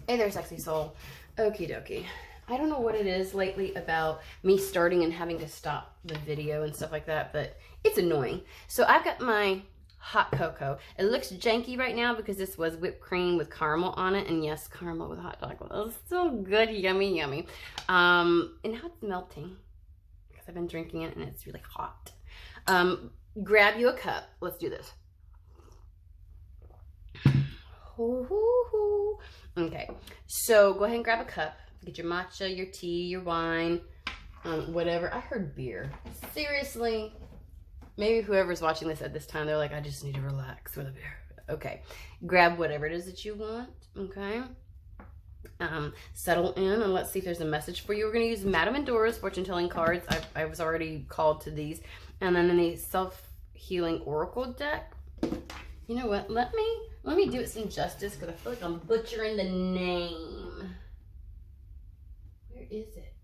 Hey there, sexy soul. Okie dokie. I don't know what it is lately about me starting and having to stop the video and stuff like that, but it's annoying. So I've got my hot cocoa. It looks janky right now because this was whipped cream with caramel on it, and yes, caramel with hot chocolate. Oh, it's so good, yummy, yummy. And now it's melting because I've been drinking it and it's really hot. Grab you a cup. Let's do this. Okay, so go ahead and grab a cup. Get your matcha, your tea, your wine, whatever. I heard beer. Seriously? Maybe whoever's watching this at this time, they're like, I just need to relax with a beer. Okay, grab whatever it is that you want, okay? Settle in and let's see if there's a message for you. We're going to use Madame Endora's fortune telling cards. I was already called to these. And then in the self-healing oracle deck. You know what? Let me do it some justice because I feel like I'm butchering the name. Where is it?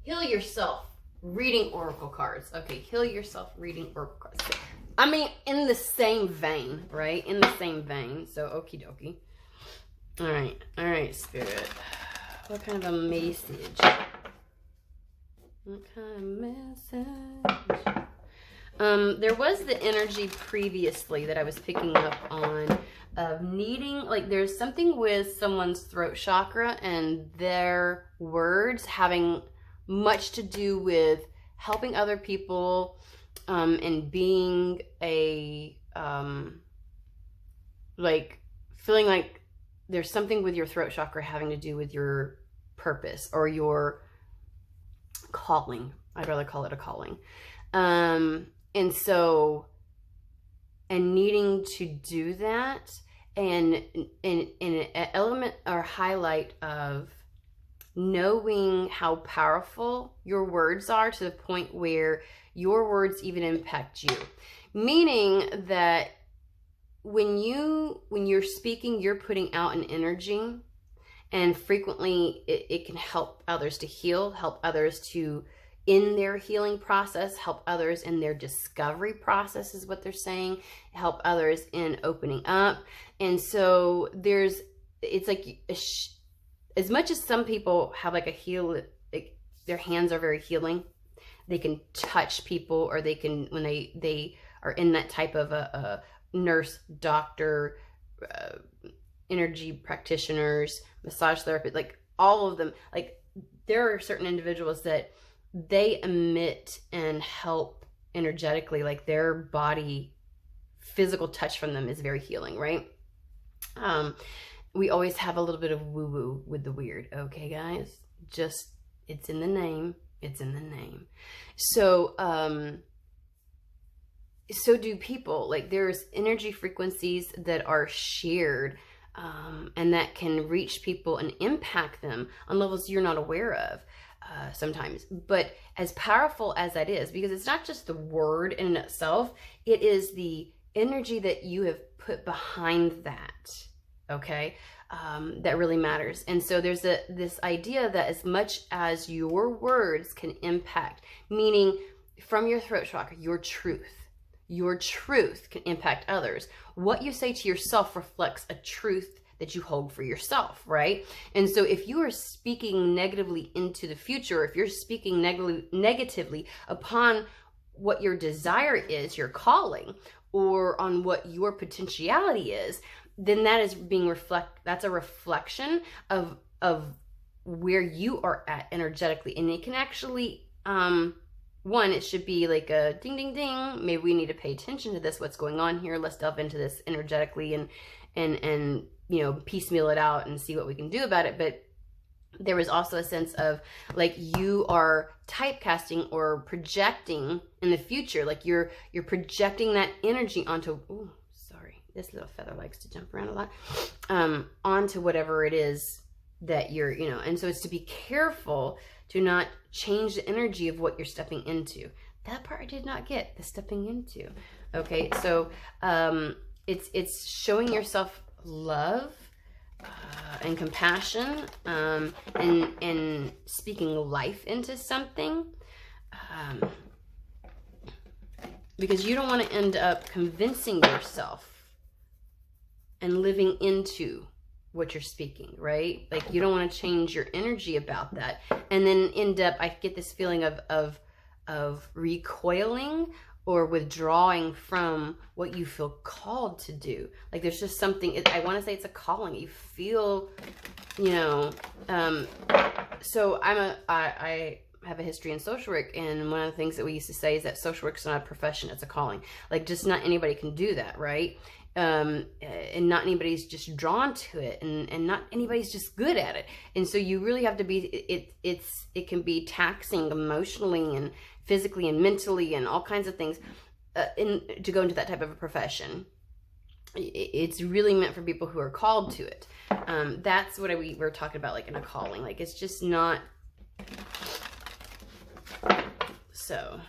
Heal yourself. Reading oracle cards. Okay, heal yourself. Reading oracle cards. I mean, in the same vein, right? In the same vein. So, okie dokie. All right, Spirit. What kind of a message? What kind of message? There was the energy previously that I was picking up on of needing, like there's something with someone's throat chakra and their words having much to do with helping other people and being a, like feeling like there's something with your throat chakra having to do with your purpose or your calling. I'd rather call it a calling. And so, and needing to do that, and an element or highlight of knowing how powerful your words are to the point where your words even impact you. Meaning that when you're speaking, you're putting out an energy, and frequently it can help others to heal, help others to in their healing process, help others in their discovery process is what they're saying, help others in opening up. And so it's like, as much as some people have like their hands are very healing, they can touch people, or they can, when they are in that type of a nurse, doctor, energy practitioners, massage therapist, like all of them, like there are certain individuals that they emit and help energetically, like their body, physical touch from them is very healing, right? We always have a little bit of woo-woo with the weird, okay, guys? Just, it's in the name. It's in the name. So, so do people. Like there's energy frequencies that are shared and that can reach people and impact them on levels you're not aware of. Sometimes, but as powerful as that is, because it's not just the word in itself, it is the energy that you have put behind that, okay, that really matters. And so there's this idea that as much as your words can impact, meaning from your throat chakra, your truth can impact others. What you say to yourself reflects a truth that you hold for yourself, right? And so if you are speaking negatively into the future, if you're speaking negatively upon what your desire is, your calling, or on what your potentiality is, then that is that's a reflection of where you are at energetically. And it can actually, one, it should be like a ding, ding, ding. Maybe we need to pay attention to this. What's going on here? Let's delve into this energetically and you know, piecemeal it out and see what we can do about it. But there was also a sense of like you are typecasting or projecting in the future, like you're projecting that energy onto, oh, sorry, this little feather likes to jump around a lot, onto whatever it is that you're, you know, and so it's to be careful to not change the energy of what you're stepping into. That part I did not get, the stepping into. Okay, so it's showing yourself love and compassion and speaking life into something, because you don't want to end up convincing yourself and living into what you're speaking, right? Like you don't want to change your energy about that, and then end up, I get this feeling of recoiling or withdrawing from what you feel called to do. Like there's just something, I want to say it's a calling. You feel, you know, so I have a history in social work, and one of the things that we used to say is that social work is not a profession, it's a calling. Like just not anybody can do that, right? And not anybody's just drawn to it, and not anybody's just good at it. And so you really have to be, it can be taxing emotionally and physically and mentally and all kinds of things to go into that type of a profession. It's really meant for people who are called to it. That's what we were talking about, like in a calling. Like it's just not. So,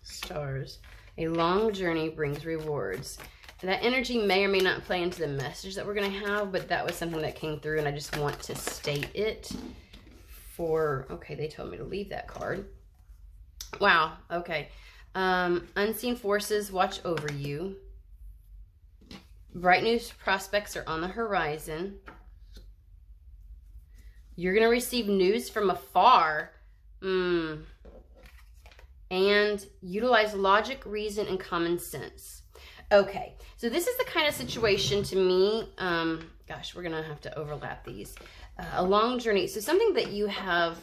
stars. A long journey brings rewards. That energy may or may not play into the message that we're going to have, but that was something that came through, and I just want to state it for, okay, they told me to leave that card. Wow, okay. Unseen forces watch over you. Bright new prospects are on the horizon. You're going to receive news from afar. And utilize logic, reason, and common sense. Okay, so this is the kind of situation to me, gosh, we're going to have to overlap these. A long journey, so something that you have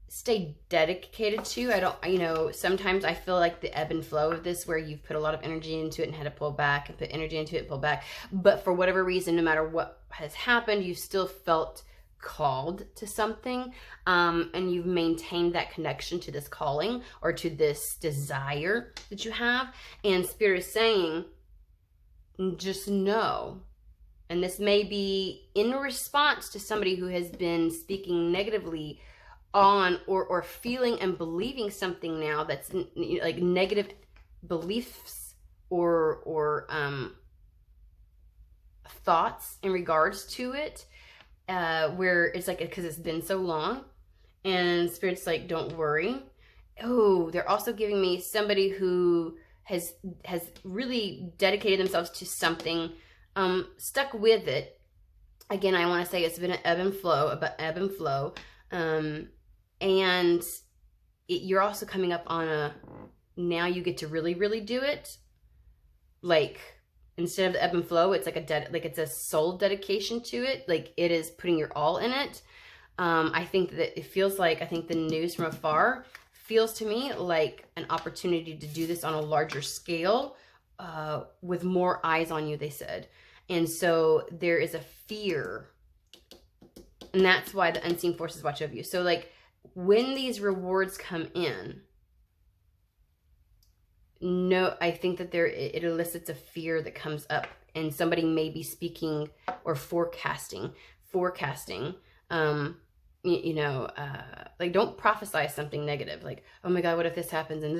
stayed dedicated to. I don't, you know, sometimes I feel like the ebb and flow of this, where you've put a lot of energy into it and had to pull back, and put energy into it and pull back. But for whatever reason, no matter what has happened, you still felt called to something, and you've maintained that connection to this calling or to this desire that you have. And Spirit is saying, just know, and this may be in response to somebody who has been speaking negatively on or feeling and believing something now that's like negative beliefs or thoughts in regards to it. Where it's like, because it's been so long, and Spirit's like, don't worry. Oh, they're also giving me somebody who has really dedicated themselves to something, stuck with it. Again, I want to say it's been an ebb and flow, and you're also coming up on now you get to really, really do it. Like, instead of the ebb and flow, it's like it's a soul dedication to it. Like it is putting your all in it. I think that it feels like, I think the news from afar feels to me like an opportunity to do this on a larger scale, with more eyes on you, they said. And so there is a fear, and that's why the unseen forces watch over you. So like when these rewards come in, no, I think that it elicits a fear that comes up, and somebody may be speaking or forecasting, like don't prophesy something negative, like, oh my God, what if this happens, and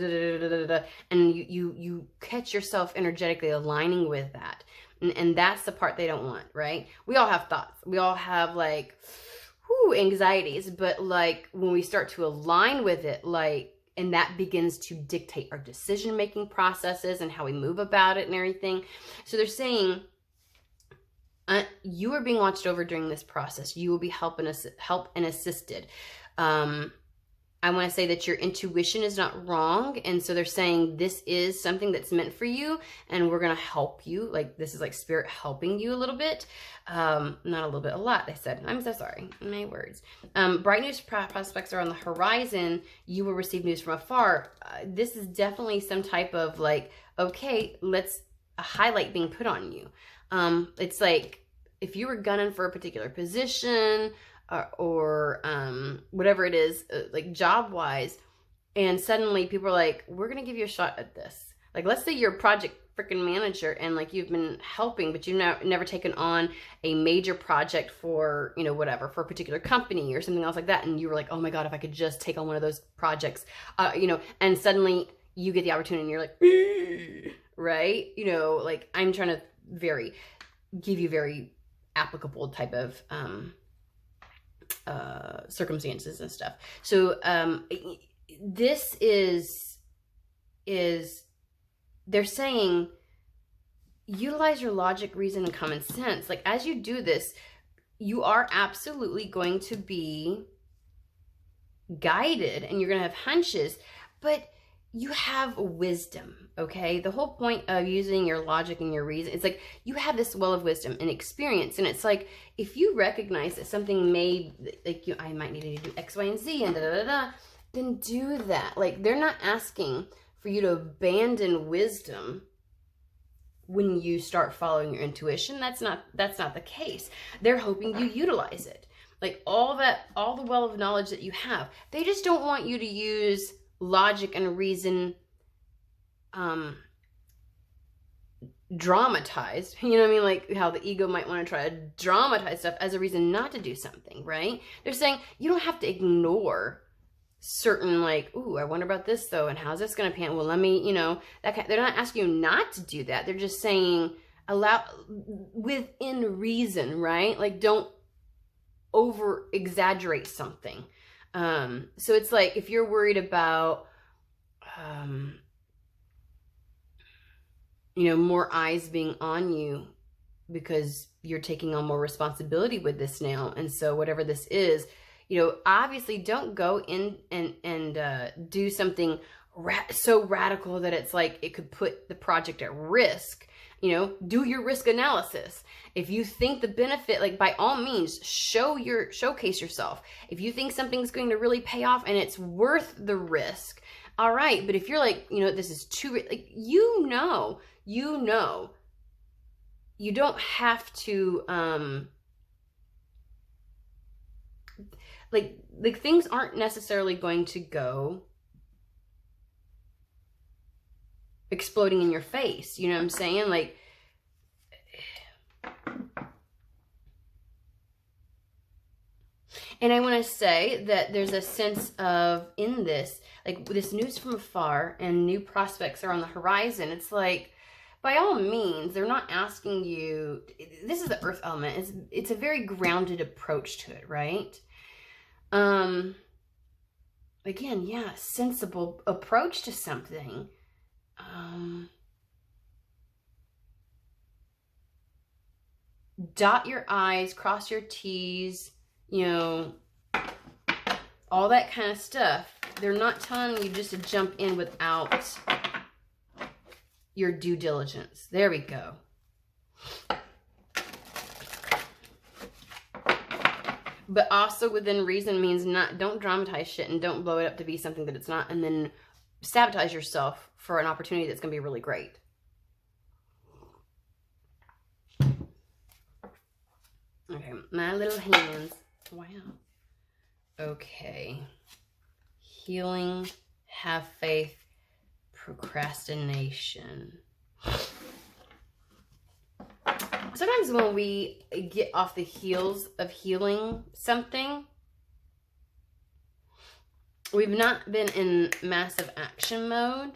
and you catch yourself energetically aligning with that, and that's the part they don't want, right? We all have thoughts, we all have like anxieties, but like when we start to align with it, like, and that begins to dictate our decision-making processes and how we move about it and everything. So they're saying, you are being watched over during this process. You will be helped and assisted. I want to say that your intuition is not wrong. And so they're saying this is something that's meant for you, and we're going to help you. Like this is like Spirit helping you a little bit. Not a little bit, a lot, they said. I'm so sorry. My words. Bright news prospects are on the horizon. You will receive news from afar. This is definitely some type of like, okay, let's a highlight being put on you. It's like if you were gunning for a particular position, or whatever it is, like job-wise, and suddenly people are like, we're going to give you a shot at this. Like, let's say you're a project freaking manager, and like you've been helping, but you've never taken on a major project for, you know, whatever, for a particular company or something else like that, and you were like, oh my God, if I could just take on one of those projects, you know, and suddenly you get the opportunity, and you're like, right? You know, like, I'm trying to give you very applicable type of circumstances and stuff. So this is they're saying utilize your logic, reason, and common sense. Like, as you do this, you are absolutely going to be guided and you're going to have hunches, but you have wisdom, okay? The whole point of using your logic and your reason, it's like you have this well of wisdom and experience. And it's like, if you recognize that something may, like, I might need to do X, Y, and Z and then do that. Like, they're not asking for you to abandon wisdom when you start following your intuition. That's not the case. They're hoping you utilize it. Like, all the well of knowledge that you have. They just don't want you to use logic and reason dramatized. You know what I mean? Like how the ego might want to try to dramatize stuff as a reason not to do something, right? They're saying you don't have to ignore certain, like, ooh, I wonder about this though, and how's this going to pan? Well, let me, you know, they're not asking you not to do that. They're just saying allow within reason, right? Like, don't over exaggerate something. So it's like, if you're worried about, you know, more eyes being on you because you're taking on more responsibility with this now. And so whatever this is, you know, obviously don't go in and do something so radical that it's like it could put the project at risk. You know, do your risk analysis. If you think the benefit, like, by all means, showcase yourself. If you think something's going to really pay off and it's worth the risk, all right. But if you're like, you know, this is too, like, you don't have to, like things aren't necessarily going to go exploding in your face. You know what I'm saying? Like, and I want to say that there's a sense of, in this, like, this news from afar and new prospects are on the horizon. It's like, by all means, they're not asking you, this is the earth element. It's a very grounded approach to it, right? Again, yeah, sensible approach to something. Dot your I's, cross your T's, you know, all that kind of stuff. They're not telling you just to jump in without your due diligence. There we go. But also within reason means don't dramatize shit and don't blow it up to be something that it's not, and then sabotage yourself for an opportunity that's going to be really great. Okay, my little hands. Wow. Okay. Healing, have faith, procrastination. Sometimes when we get off the heels of healing something, we've not been in massive action mode.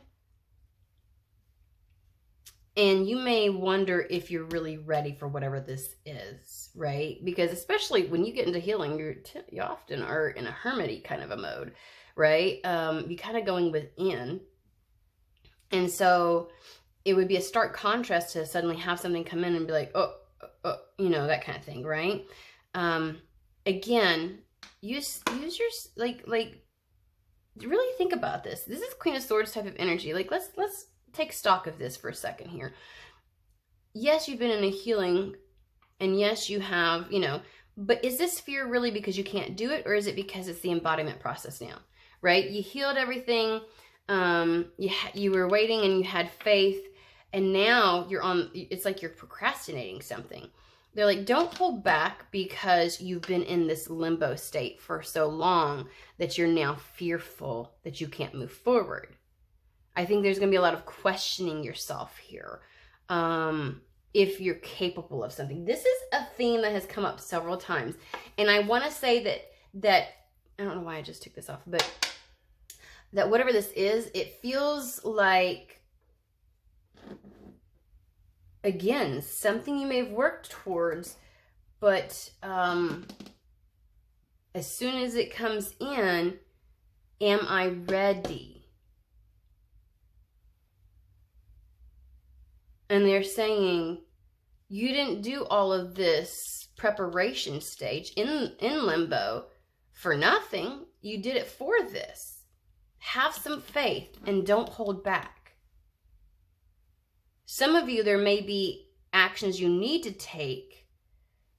And you may wonder if you're really ready for whatever this is, right? Because especially when you get into healing, you often are in a hermity kind of a mode, right? You're kind of going within. And so it would be a stark contrast to suddenly have something come in and be like, oh, you know, that kind of thing, right? Again, use your, like, really think about this. This is Queen of Swords type of energy. Like, let's take stock of this for a second here. Yes, you've been in a healing, and yes, you have, you know, but is this fear really because you can't do it, or is it because it's the embodiment process now, right? You healed everything, you were waiting and you had faith, and now you're on, it's like you're procrastinating something. They're like, don't hold back because you've been in this limbo state for so long that you're now fearful that you can't move forward. I think there's going to be a lot of questioning yourself here. If you're capable of something. This is a theme that has come up several times. And I want to say that I don't know why I just took this off, but that whatever this is, it feels like, again, something you may have worked towards, but as soon as it comes in, am I ready? And they're saying, you didn't do all of this preparation stage in limbo for nothing. You did it for this. Have some faith and don't hold back. Some of you, there may be actions you need to take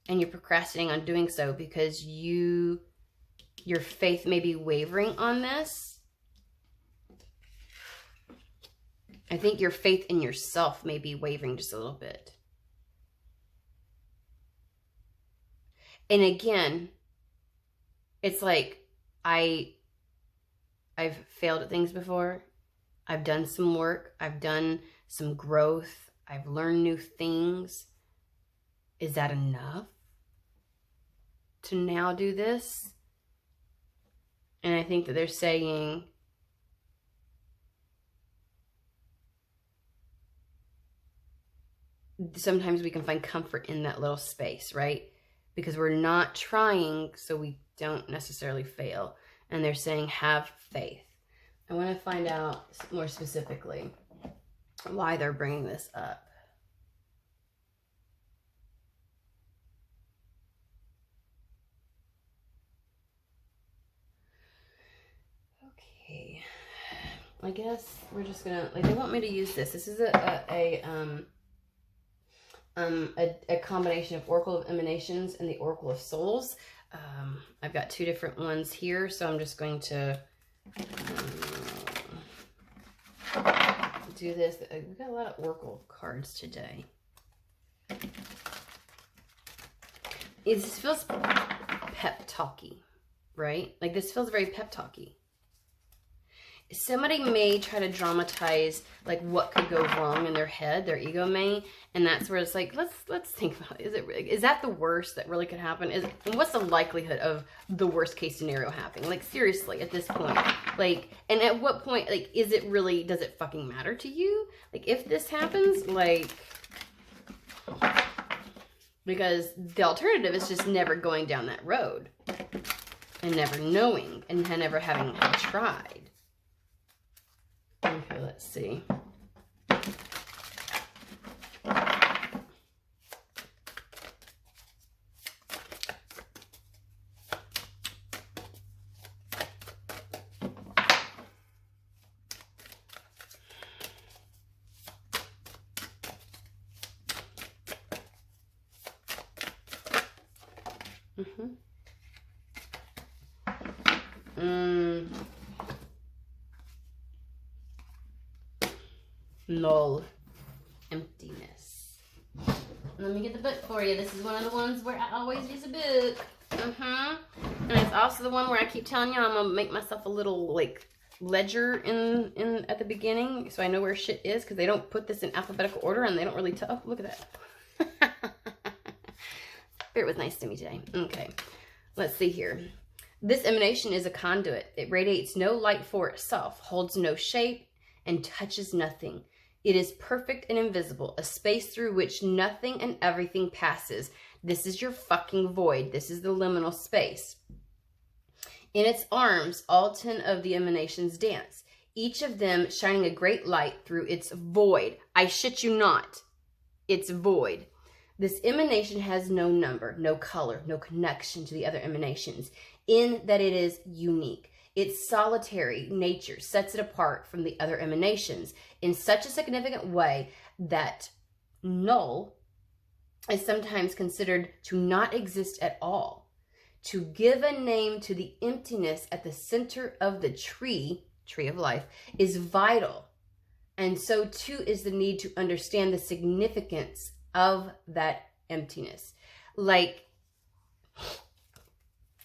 and you're procrastinating on doing so because your faith may be wavering on this. I think your faith in yourself may be wavering just a little bit. And again, it's like I've failed at things before. I've done some work. I've done some growth. I've learned new things. Is that enough to now do this? And I think that they're saying, sometimes we can find comfort in that little space, right? Because we're not trying, so we don't necessarily fail. And they're saying, have faith. I want to find out more specifically why they're bringing this up. Okay. I guess we're just gonna, like, they want me to use this. This is a combination of Oracle of Emanations and the Oracle of Souls. I've got two different ones here, so I'm just going to do this. We've got a lot of Oracle cards today. This feels pep talky, right? Like, this feels very pep talky. Somebody may try to dramatize like what could go wrong in their head, their ego may, and that's where it's like, let's think about it. Is that the worst that really could happen? And what's the likelihood of the worst case scenario happening? Like, seriously, at this point, like, and at what point, like, is it really, does it fucking matter to you? Like, if this happens, like, because the alternative is just never going down that road and never knowing and never having tried. Okay, let's see. Null. Emptiness. Let me get the book for you. This is one of the ones where I always use a book. And it's also the one where I keep telling you I'm gonna make myself a little like ledger in at the beginning so I know where shit is, because they don't put this in alphabetical order and they don't really tell. Oh, look at that. Spirit was nice to me today. Okay, let's see here. This emanation is a conduit. It radiates no light for itself, holds no shape, and touches nothing. It is perfect and invisible, a space through which nothing and everything passes. This is your fucking void. This is the liminal space. In its arms, all 10 of the emanations dance, each of them shining a great light through its void. I shit you not. It's void. This emanation has no number, no color, no connection to the other emanations, in that it is unique. Its solitary nature sets it apart from the other emanations in such a significant way that null is sometimes considered to not exist at all. To give a name to the emptiness at the center of the tree of life, is vital. And so too is the need to understand the significance of that emptiness. Like,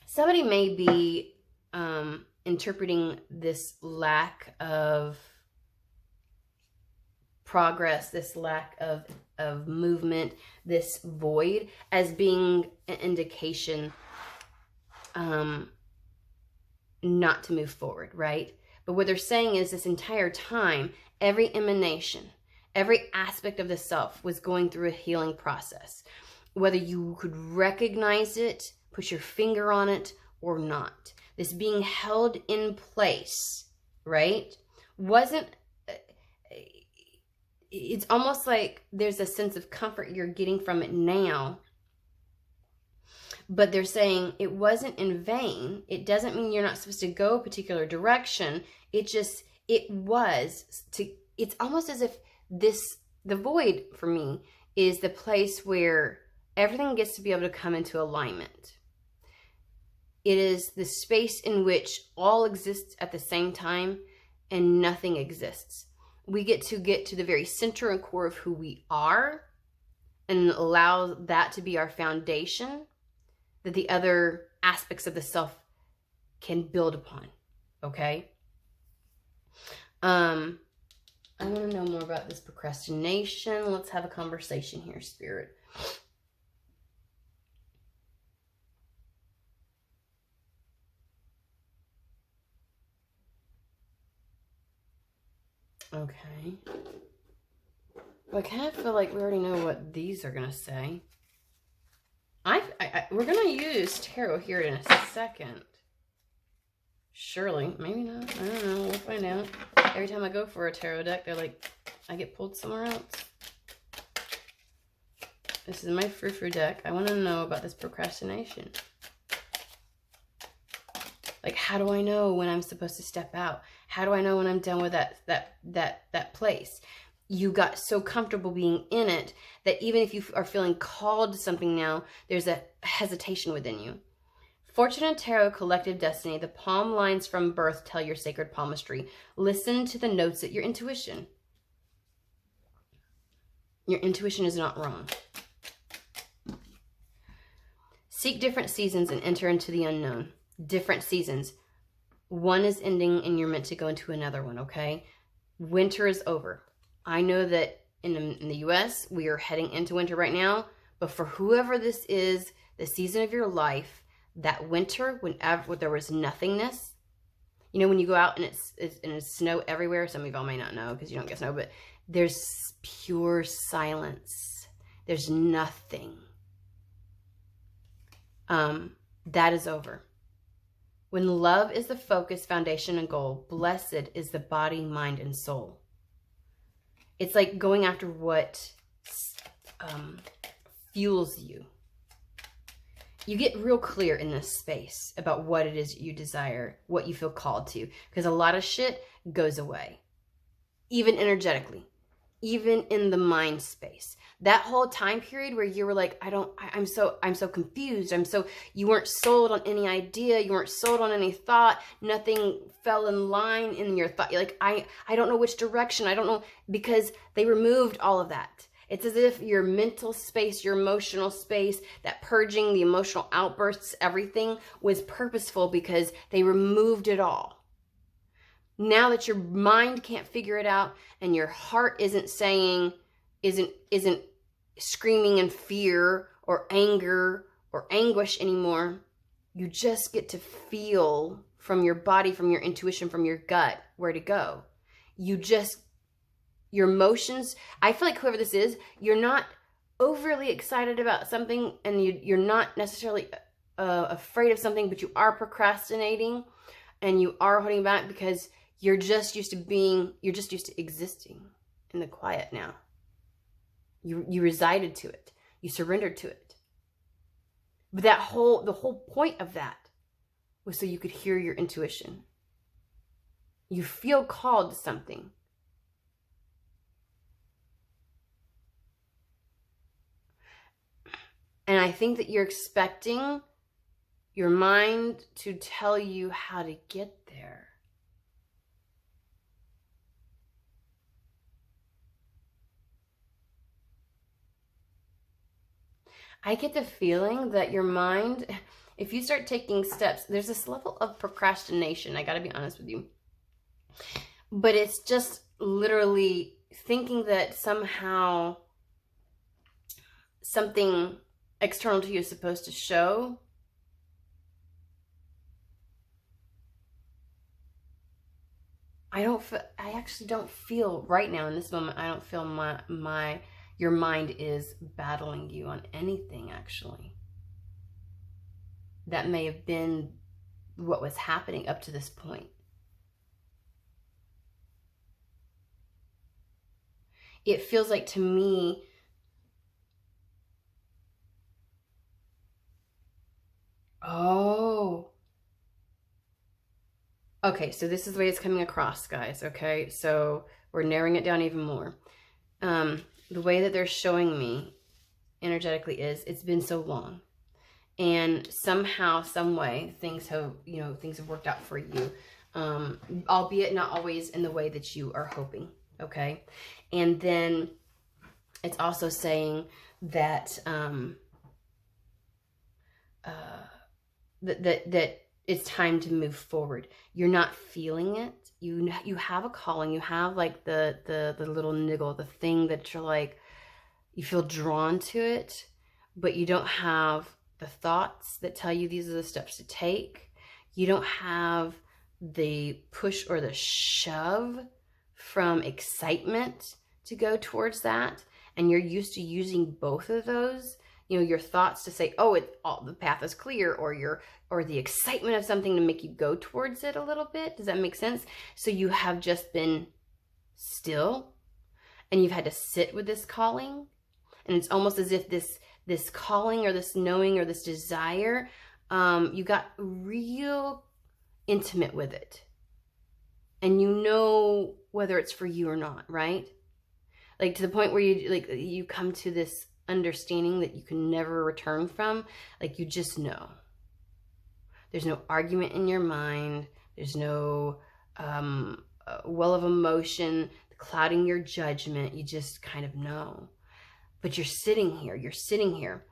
somebody may be interpreting this lack of progress, this lack of movement, this void as being an indication not to move forward, right? But what they're saying is this entire time, every emanation, every aspect of the self was going through a healing process. Whether you could recognize it, put your finger on it, or not. This being held in place, right, wasn't, it's almost like there's a sense of comfort you're getting from it now. But they're saying it wasn't in vain. It doesn't mean you're not supposed to go a particular direction. It's almost as if the void for me is the place where everything gets to be able to come into alignment. It is the space in which all exists at the same time and nothing exists. We get to the very center and core of who we are and allow that to be our foundation that the other aspects of the self can build upon. Okay? I want to know more about this procrastination. Let's have a conversation here, Spirit. Okay. Well, I kind of feel like we already know what these are going to say. We're going to use tarot here in a second. Surely. Maybe not. I don't know. We'll find out. Every time I go for a tarot deck, they're like, I get pulled somewhere else. This is my frou-frou deck. I want to know about this procrastination. Like, how do I know when I'm supposed to step out? How do I know when I'm done with that place? You got so comfortable being in it that even if you are feeling called to something now, there's a hesitation within you. Fortune and Tarot Collective Destiny, the palm lines from birth tell your sacred palmistry. Listen to the notes at your intuition. Your intuition is not wrong. Seek different seasons and enter into the unknown. Different seasons. One is ending and you're meant to go into another one, okay? Winter is over. I know that in the US, we are heading into winter right now, but for whoever this is, the season of your life, that winter, whenever there was nothingness, you know, when you go out and it's snow everywhere, some of y'all may not know because you don't get snow, but there's pure silence. There's nothing. That is over. When love is the focus, foundation, and goal, blessed is the body, mind, and soul. It's like going after what fuels you. You get real clear in this space about what it is you desire, what you feel called to, because a lot of shit goes away, even energetically, even in the mind space. That whole time period where you were like, I'm so confused. You weren't sold on any idea. You weren't sold on any thought. Nothing fell in line in your thought. You're like, I don't know which direction. I don't know, because they removed all of that. It's as if your mental space, your emotional space, that purging, the emotional outbursts, everything was purposeful because they removed it all. Now that your mind can't figure it out and your heart isn't screaming in fear or anger or anguish anymore, you just get to feel from your body, from your intuition, from your gut, where to go. Your emotions, I feel like whoever this is, you're not overly excited about something and you're not necessarily afraid of something, but you are procrastinating and you are holding back because you're just used to existing in the quiet now. You resided to it. You surrendered to it. But the whole point of that was so you could hear your intuition. You feel called to something. And I think that you're expecting your mind to tell you how to get there. I get the feeling that your mind, if you start taking steps, there's this level of procrastination, I gotta be honest with you. But it's just literally thinking that somehow something external to you is supposed to show. I actually don't feel right now in this moment, I don't feel your mind is battling you on anything, actually. That may have been what was happening up to this point. it feels like to me, oh, okay, so this is the way it's coming across, guys, okay? So we're narrowing it down even more. The way that they're showing me energetically is it's been so long. And somehow, some way, things have worked out for you. Albeit not always in the way that you are hoping, okay? And then it's also saying that that it's time to move forward. You're not feeling it. You have a calling. You have like the little niggle, the thing that you're like, you feel drawn to it, but you don't have the thoughts that tell you these are the steps to take. You don't have the push or the shove from excitement to go towards that. And you're used to using both of those, your thoughts to say, oh, the path is clear, or the excitement of something to make you go towards it a little bit. Does that make sense? So you have just been still and you've had to sit with this calling. And it's almost as if this calling or this knowing or this desire, you got real intimate with it. And you know whether it's for you or not, right? Like to the point where you come to this understanding that you can never return from. Like you just know. There's no argument in your mind. There's no well of emotion clouding your judgment. You just kind of know. But you're sitting here.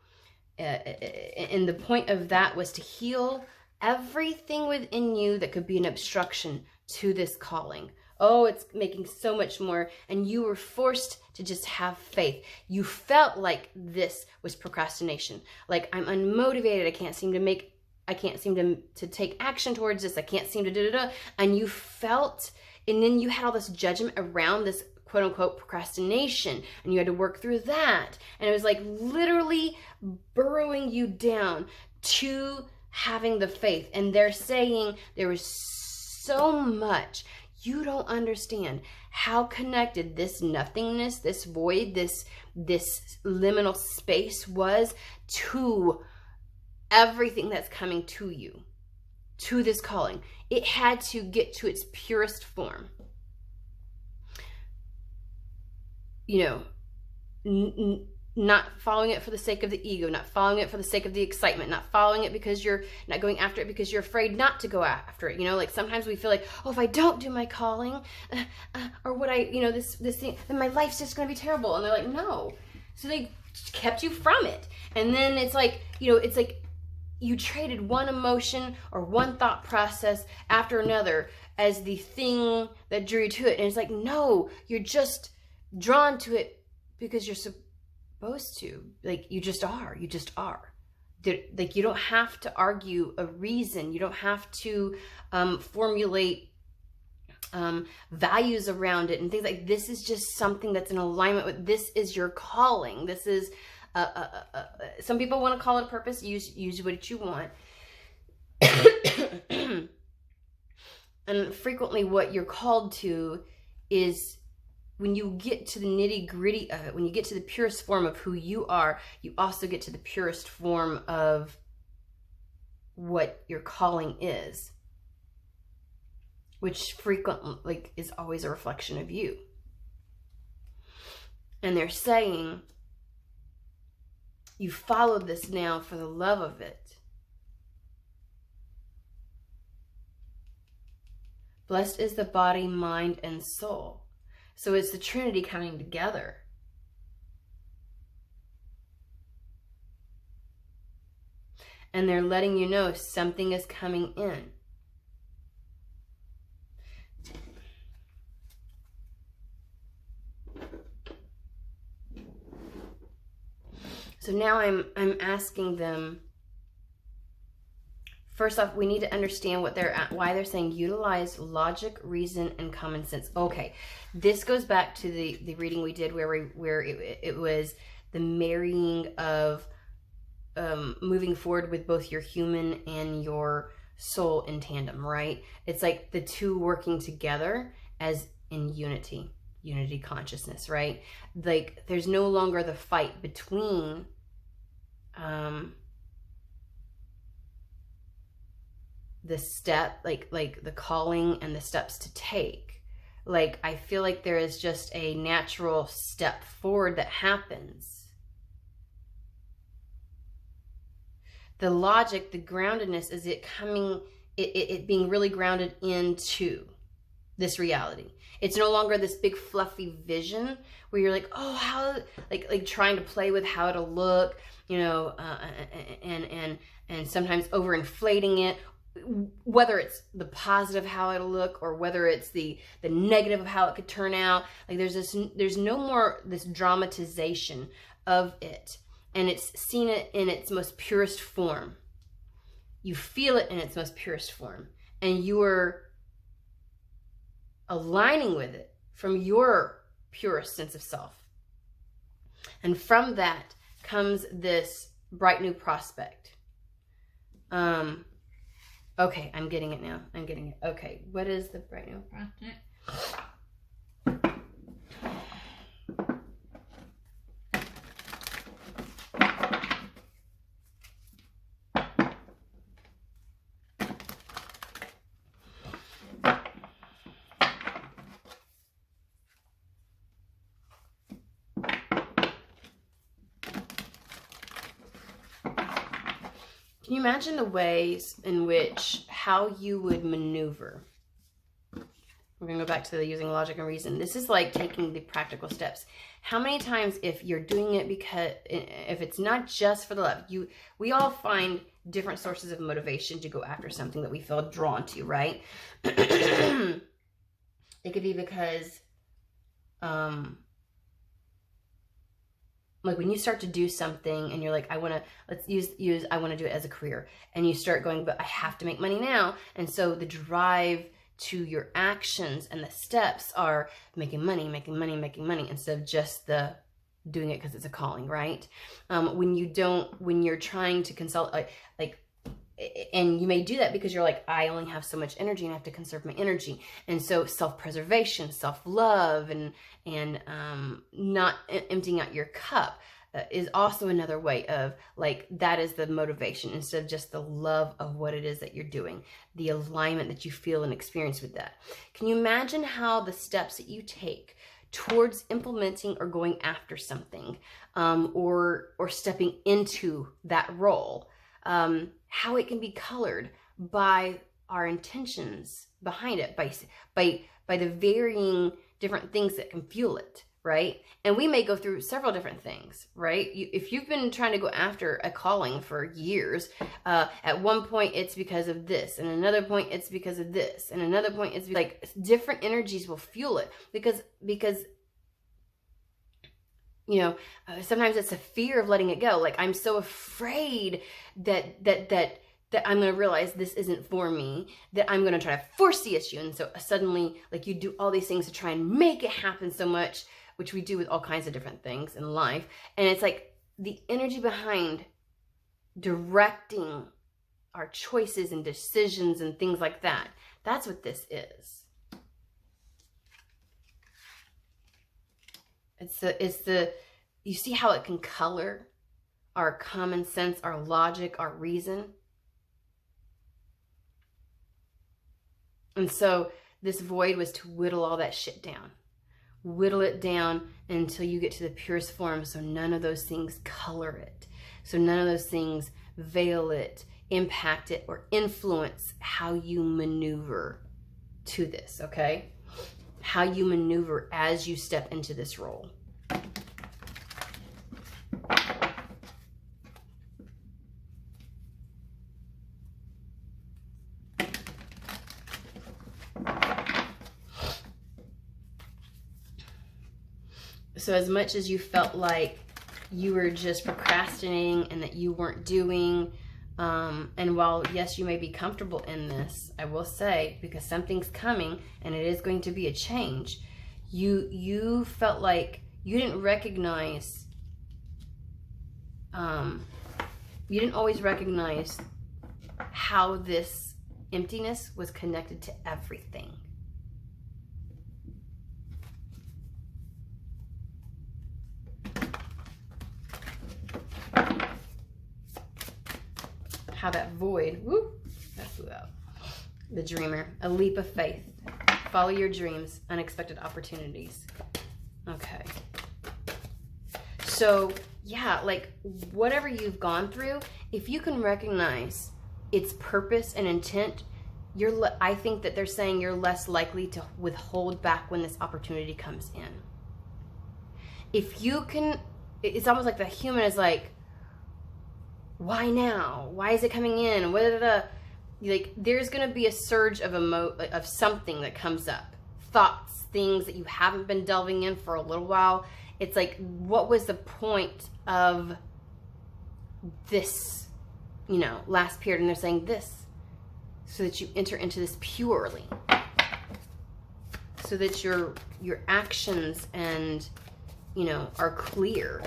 And the point of that was to heal everything within you that could be an obstruction to this calling. Oh, it's making so much more. And you were forced to just have faith. You felt like this was procrastination. Like I'm unmotivated. I can't seem to take action towards this. I can't seem to And you felt, and then you had all this judgment around this quote unquote procrastination, and you had to work through that. And it was like literally burrowing you down to having the faith. And they're saying there was so much. You don't understand how connected this nothingness, this void, this liminal space was to everything that's coming to you, to this calling. It had to get to its purest form. Not following it for the sake of the ego, not following it for the sake of the excitement, not following it because you're not going after it because you're afraid not to go after it. Like sometimes we feel like, oh, if I don't do my calling, or what this thing, then my life's just going to be terrible. And they're like, no. So they kept you from it. And then it's like, it's like you traded one emotion or one thought process after another as the thing that drew you to it. And it's like, no, you're just drawn to it because you're supposed to. Like you just are. Like you don't have to argue a reason. You don't have to formulate values around it and things like this. Is just something that's in alignment with, this is your calling. This is some people want to call it a purpose. Use what you want. And frequently what you're called to is, when you get to the nitty gritty of it, when you get to the purest form of who you are, you also get to the purest form of what your calling is, which frequently is always a reflection of you. And they're saying, you follow this now for the love of it. Blessed is the body, mind, and soul. So it's the Trinity coming together. And they're letting you know something is coming in. So now I'm asking them, first off, we need to understand why they're saying utilize logic, reason, and common sense. Okay, this goes back to the reading we did where it was the marrying of moving forward with both your human and your soul in tandem, right? It's like the two working together as in unity. unity consciousness, right? Like there's no longer the fight between the step, like the calling and the steps to take. Like I feel like there is just a natural step forward that happens. The logic, the groundedness, is it coming, it being really grounded into this reality. It's no longer this big fluffy vision where you're like, oh, how, like trying to play with how it'll look, you know, and sometimes overinflating it, whether it's the positive how it'll look or whether it's the negative of how it could turn out. Like there's no more this dramatization of it, and it's seen it in its most purest form. You feel it in its most purest form, and you're aligning with it from your purest sense of self. And from that comes this bright new prospect. Okay, I'm getting it now. I'm getting it. Okay, what is the bright new prospect? Can you imagine the ways in which, how you would maneuver? We're going to go back to the using logic and reason. This is like taking the practical steps. How many times, if you're doing it because, if it's not just for the love, we all find different sources of motivation to go after something that we feel drawn to, right? It could be because, like when you start to do something and you're like, I want to, let's use, I want to do it as a career. And you start going, but I have to make money now. And so the drive to your actions and the steps are making money, instead of just the doing it because it's a calling, right? When you're trying to consult, and you may do that because you're like, I only have so much energy and I have to conserve my energy. And so self-preservation, self-love, and not emptying out your cup is also another way of, like, that is the motivation instead of just the love of what it is that you're doing, the alignment that you feel and experience with that. Can you imagine how the steps that you take towards implementing or going after something, or stepping into that role, how it can be colored by our intentions behind it, by the varying different things that can fuel it, right? And we may go through several different things, right? If you've been trying to go after a calling for years, at one point it's because of this, and another point it's because of this, and another point it's like different energies will fuel it because you know, sometimes it's a fear of letting it go. Like, I'm so afraid that I'm going to realize this isn't for me, that I'm going to try to force the issue. And so suddenly, like, you do all these things to try and make it happen so much, which we do with all kinds of different things in life. And it's like the energy behind directing our choices and decisions and things like that. That's what this is. You see how it can color our common sense, our logic, our reason? And so this void was to whittle all that shit down. Whittle it down until you get to the purest form, so none of those things color it. So none of those things veil it, impact it, or influence how you maneuver to this, okay? How you maneuver as you step into this role. So as much as you felt like you were just procrastinating and that you weren't doing, and while, yes, you may be comfortable in this, I will say, because something's coming and it is going to be a change, you felt like you didn't recognize, you didn't always recognize how this emptiness was connected to everything. how that void, whoop, that flew out. The dreamer, a leap of faith. Follow your dreams, unexpected opportunities. Okay. So, yeah, like whatever you've gone through, if you can recognize its purpose and intent, I think that they're saying you're less likely to withhold back when this opportunity comes in. If you can, it's almost like the human is like, why now? Why is it coming in? Like, there's going to be a surge of something that comes up. Thoughts, things that you haven't been delving in for a little while. It's like, what was the point of this, last period? And they're saying this, so that you enter into this purely. So that your actions and, are clear.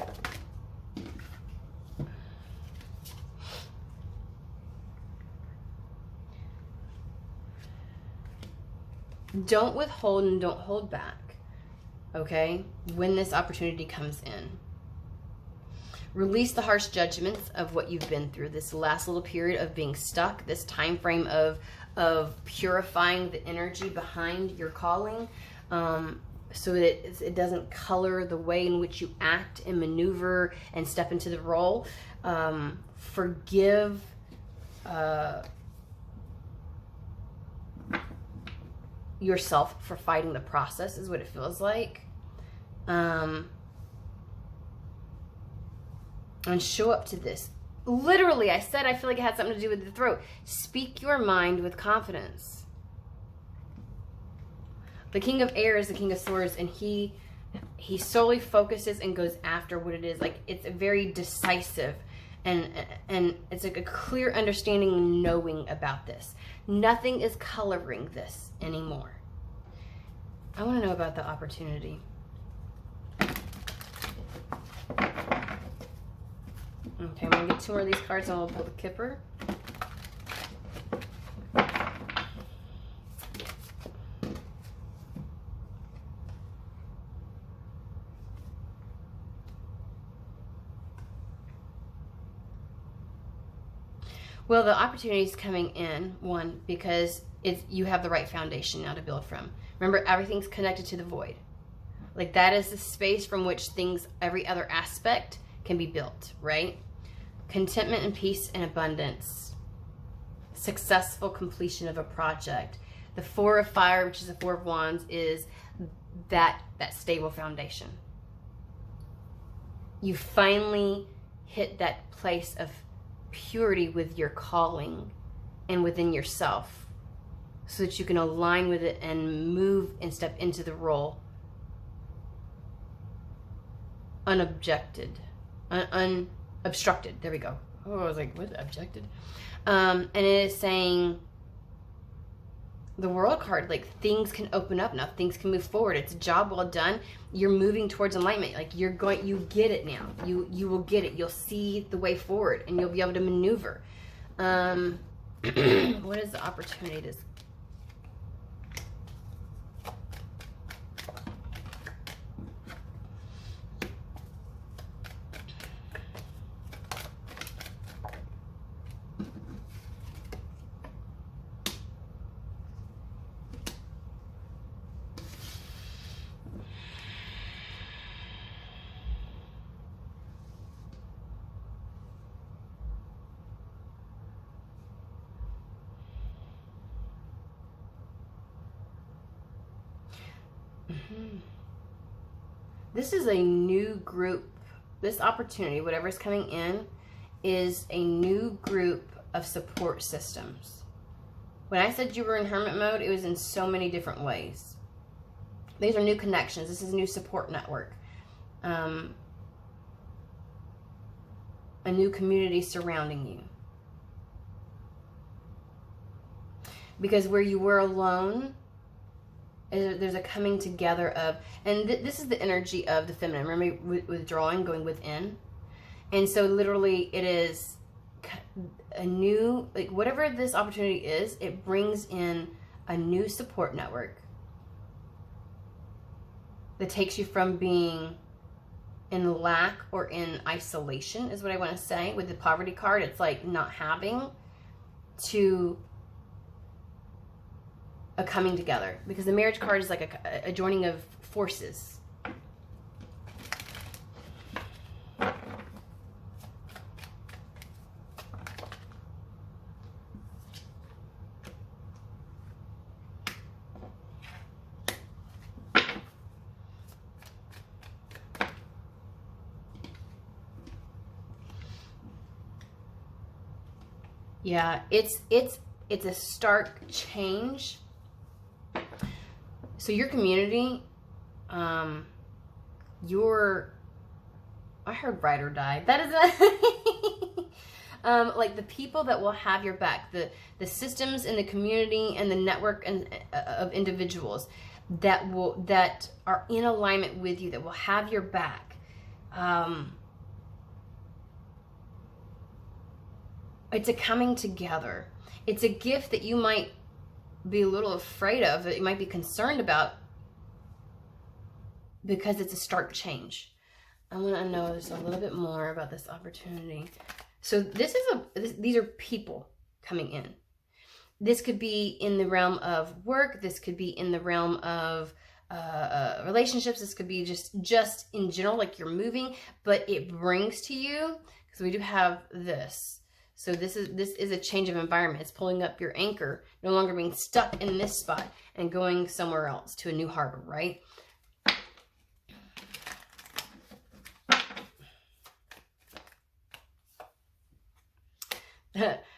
Don't withhold and don't hold back, okay, when this opportunity comes in. Release the harsh judgments of what you've been through, this last little period of being stuck, this time frame of purifying the energy behind your calling, so that it doesn't color the way in which you act and maneuver and step into the role. Forgive yourself for fighting the process, is what it feels like. And show up to this. Literally, I said I feel like it had something to do with the throat. Speak your mind with confidence. The King of Air is the King of Swords, and he solely focuses and goes after what it is. Like, it's a very decisive, and it's like a clear understanding and knowing about this. Nothing is coloring this anymore. I want to know about the opportunity. Okay, I'm going to get 2 more of these cards and I'll pull the Kipper. Well, the opportunity is coming in, one, because you have the right foundation now to build from. Remember, everything's connected to the void. Like, that is the space from which every other aspect can be built, right? Contentment and peace and abundance. Successful completion of a project. The 4 of Fire, which is the 4 of Wands, is that stable foundation. You finally hit that place of purity with your calling and within yourself, so that you can align with it and move and step into the role unobstructed. There we go. Oh, I was like, what? Objected? And it is saying, the World card, like, things can open up now. Things can move forward. It's a job well done. You're moving towards enlightenment. Like, you get it now. You will get it. You'll see the way forward, and you'll be able to maneuver. What is the opportunity? This. This is a new group. This opportunity, whatever's coming in, is a new group of support systems. When I said you were in hermit mode, it was in so many different ways. These are new connections. This is a new support network. A new community surrounding you. Because where you were alone, there's a coming together of, and this is the energy of the feminine. Remember, withdrawing, going within. And so literally it is a new, like, whatever this opportunity is, it brings in a new support network that takes you from being in lack or in isolation, is what I want to say. With the poverty card, it's like not having, to a coming together, because the Marriage card is like a joining of forces. Yeah, it's a stark change. So your community, I heard ride or die. That is like the people that will have your back, the systems in the community and the network and of individuals that are in alignment with you, that will have your back. It's a coming together. It's a gift that you might be a little afraid of, that you might be concerned about, because it's a stark change. I want to know just a little bit more about this opportunity. So these are people coming in. This could be in the realm of work. This could be in the realm of relationships. This could be just in general, like you're moving, but it brings to you, because we do have this. So this is a change of environment. It's pulling up your anchor, no longer being stuck in this spot and going somewhere else to a new harbor, right?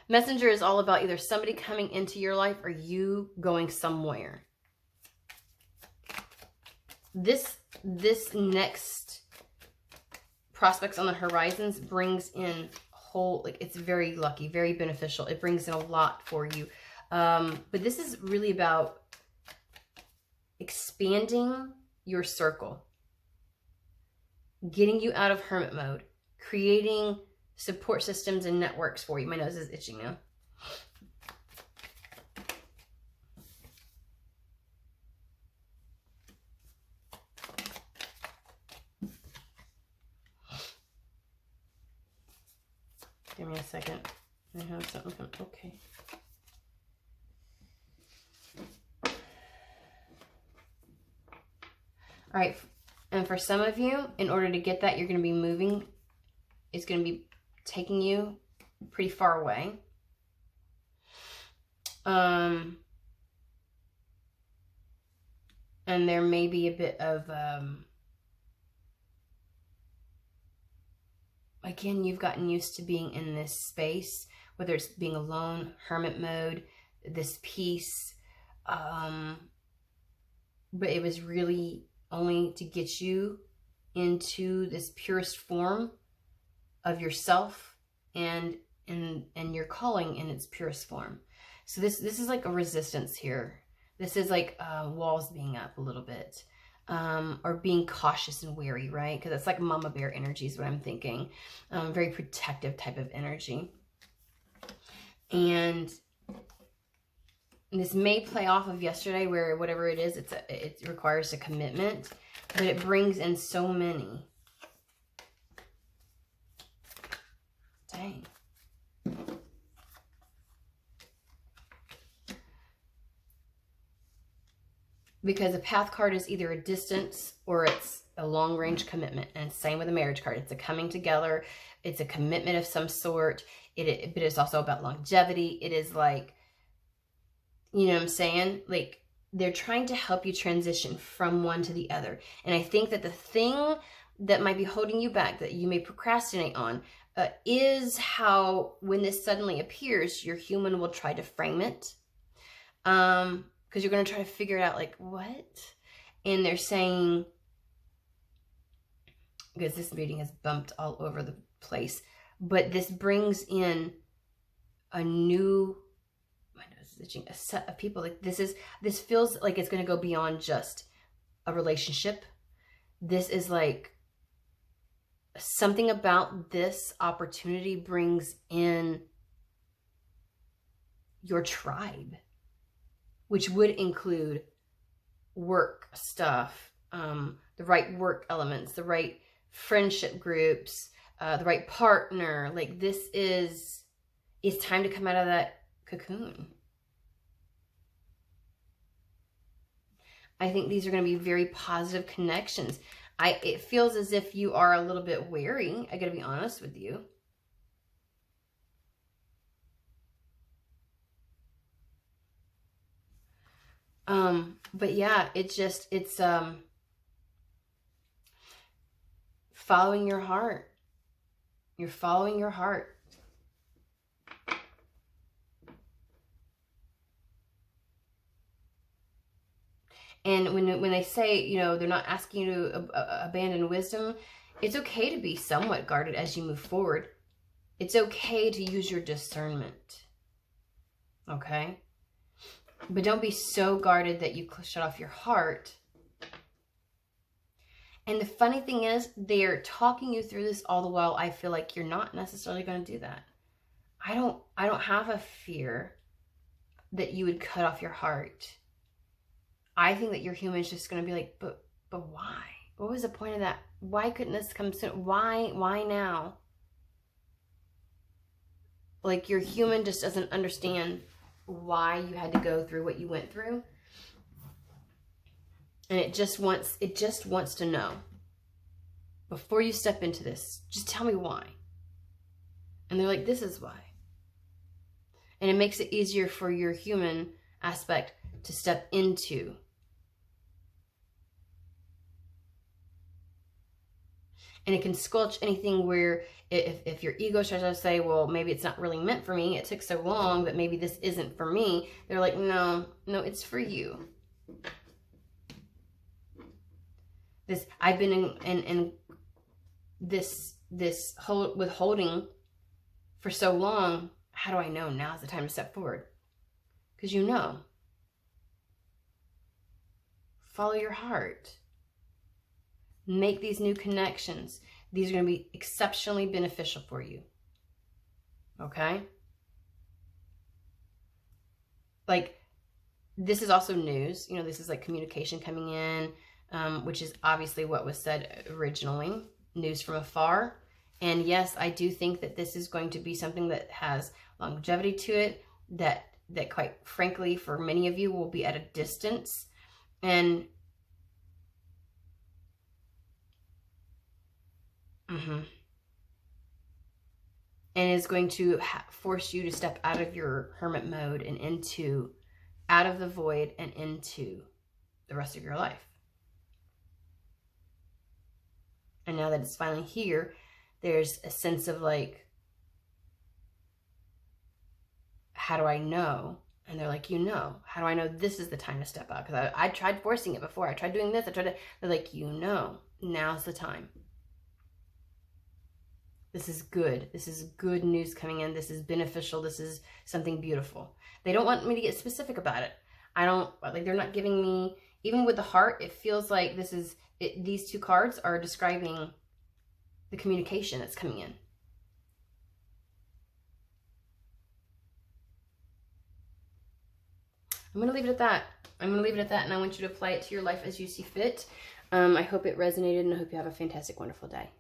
Messenger is all about either somebody coming into your life or you going somewhere. This next prospects on the horizons brings in like, it's very lucky, very beneficial. It brings in a lot for you. But this is really about expanding your circle, getting you out of hermit mode, creating support systems and networks for you. My nose is itching now. Give me a second. I have something coming. Okay. All right. And for some of you, in order to get that, you're going to be moving. It's going to be taking you pretty far away. And there may be a bit of... again, you've gotten used to being in this space, whether it's being alone, hermit mode, this peace. But it was really only to get you into this purest form of yourself and your calling in its purest form. So this is like a resistance here. This is like walls being up a little bit. Or being cautious and wary, right? Because it's like mama bear energy is what I'm thinking. Very protective type of energy. And this may play off of yesterday, where whatever it is, it requires a commitment, but it brings in so many. Dang. Because a path card is either a distance or it's a long range commitment. And same with a marriage card. It's a coming together. It's a commitment of some sort. But it's also about longevity. It is like, you know what I'm saying? Like, they're trying to help you transition from one to the other. And I think that the thing that might be holding you back, that you may procrastinate on, is how, when this suddenly appears, your human will try to frame it. Because you're going to try to figure it out, like, what? And they're saying, because this meeting has bumped all over the place, but this brings in a new, my nose is itching, a set of people. Like, this feels like it's going to go beyond just a relationship. This is like, something about this opportunity brings in your tribe, which would include work stuff, the right work elements, the right friendship groups, the right partner. Like, it's time to come out of that cocoon. I think these are going to be very positive connections. It feels as if you are a little bit wary. I got to be honest with you. But yeah, it's following your heart. You're following your heart. And when they say, you know, they're not asking you to abandon wisdom, it's okay to be somewhat guarded as you move forward. It's okay to use your discernment. Okay? But don't be so guarded that you shut off your heart. And the funny thing is, they're talking you through this all the while. I feel like you're not necessarily going to do that. I don't have a fear that you would cut off your heart. I think that your human is just going to be like, but why? What was the point of that? Why couldn't this come soon? Why now? Like, your human just doesn't understand why you had to go through what you went through. And it just wants to know. Before you step into this, just tell me why. And they're like, this is why. And it makes it easier for your human aspect to step into. And it can squelch anything where if your ego tries to say, well, maybe it's not really meant for me. It took so long that maybe this isn't for me. They're like, no, it's for you. I've been in this whole withholding for so long. How do I know now's the time to step forward? Because you know. Follow your heart. Make these new connections. These are going to be exceptionally beneficial for you. Okay? Like, this is also news. You know, this is like communication coming in, which is obviously what was said originally. News from afar. And yes, I do think that this is going to be something that has longevity to it, that quite frankly, for many of you, will be at a distance. And and is going to force you to step out of your hermit mode and out of the void and into the rest of your life. And now that it's finally here, there's a sense of like, how do I know? And they're like, you know. How do I know this is the time to step out? Because I tried forcing it before. I tried doing this. They're like, you know, now's the time. This is good. This is good news coming in. This is beneficial. This is something beautiful. They don't want me to get specific about it. They're not giving me, even with the heart, it feels like these two cards are describing the communication that's coming in. I'm going to leave it at that. And I want you to apply it to your life as you see fit. I hope it resonated, and I hope you have a fantastic, wonderful day.